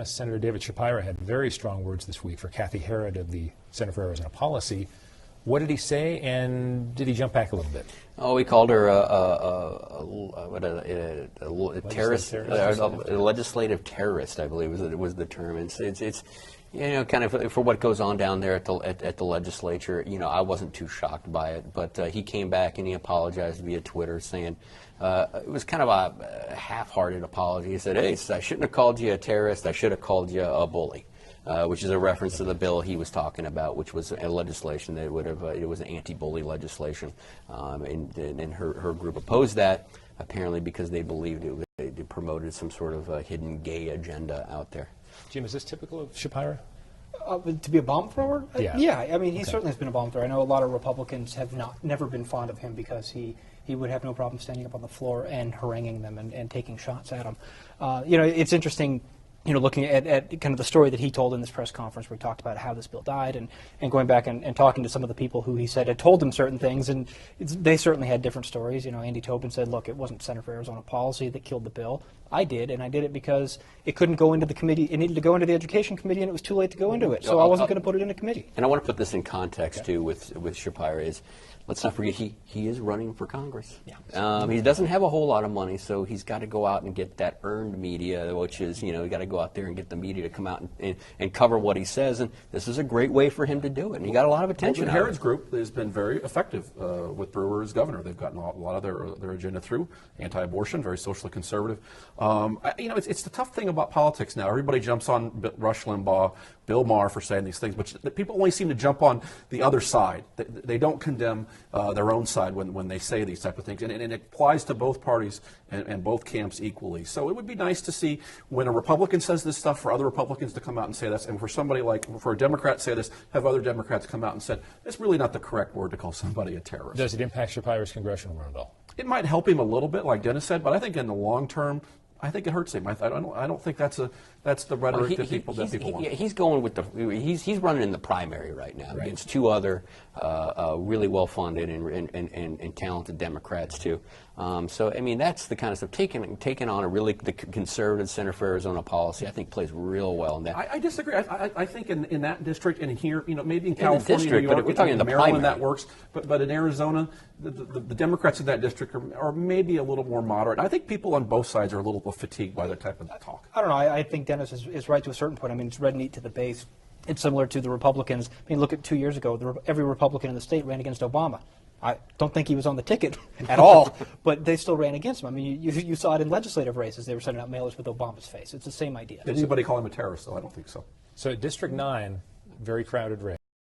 Senator David Shapiro had very strong words this week for Kathy Herod of the Center for Arizona Policy. What did he say, and did he jump back a little bit? Oh, he called her a terrorist, a legislative terrorist, I believe was the term. It's kind of for what goes on down there at the legislature. I wasn't too shocked by it, but he came back and he apologized via Twitter, saying it was kind of a half-hearted apology. He said, "Hey, I shouldn't have called you a terrorist. I should have called you a bully." Which is a reference to the bill he was talking about, which was a legislation that would have, it was an anti-bully legislation. And her group opposed that, apparently because they believed it promoted some sort of hidden gay agenda out there. Jim, is this typical of Shapiro? To be a bomb thrower? Yeah. I mean, he certainly has been a bomb thrower. I know a lot of Republicans have never been fond of him because he would have no problem standing up on the floor and haranguing them and taking shots at them. It's interesting. Looking at kind of the story that he told in this press conference where he talked about how this bill died and going back and talking to some of the people who he said had told him certain things, and they certainly had different stories. Andy Tobin said, look, it wasn't Center for Arizona Policy that killed the bill. I did, and I did it because it couldn't go into the committee. It needed to go into the Education Committee, and it was too late to go into it. So I wasn't going to put it in a committee. And I want to put this in context, too, with Shapiro is, let's not forget, he is running for Congress. Yeah. He doesn't have a whole lot of money, so he's got to go out and get that earned media, which is, you got to go out there and get the media to come out and cover what he says. And this is a great way for him to do it. And he got a lot of attention. Well, Herod's group has been very effective with Brewer as governor. They've gotten a lot of their agenda through, anti-abortion, very socially conservative. It's the tough thing about politics now. Everybody jumps on Rush Limbaugh, Bill Maher for saying these things, but people only seem to jump on the other side. They don't condemn their own side when they say these type of things, and it applies to both parties and both camps equally. So it would be nice to see when a Republican says this stuff for other Republicans to come out and say this, and for a Democrat to say this, have other Democrats come out and said it's really not the correct word to call somebody a terrorist. Does it impact Shapiro's congressional run at all? It might help him a little bit, like Dennis said, but I think in the long term, I think it hurts him. I don't think that's the rhetoric that people want. He's going with he's running in the primary right now against two other really well funded and talented Democrats too. So I mean that's the kind of stuff taking on the conservative Center for Arizona Policy. I think plays real well in that. I disagree. I think in that district and here, maybe in California, New York, but we're talking in the Maryland, primary. that works. But in Arizona, the Democrats in that district are maybe a little more moderate. I think people on both sides are a little fatigued by that type of talk. I don't know. I think Dennis is right to a certain point. I mean, it's red meat to the base. It's similar to the Republicans. I mean, look at 2 years ago. Every Republican in the state ran against Obama. I don't think he was on the ticket at all, but they still ran against him. I mean, you saw it in legislative races. They were sending out mailers with Obama's face. It's the same idea. Did anybody call him a terrorist, though? I don't think so. So District 9, very crowded race.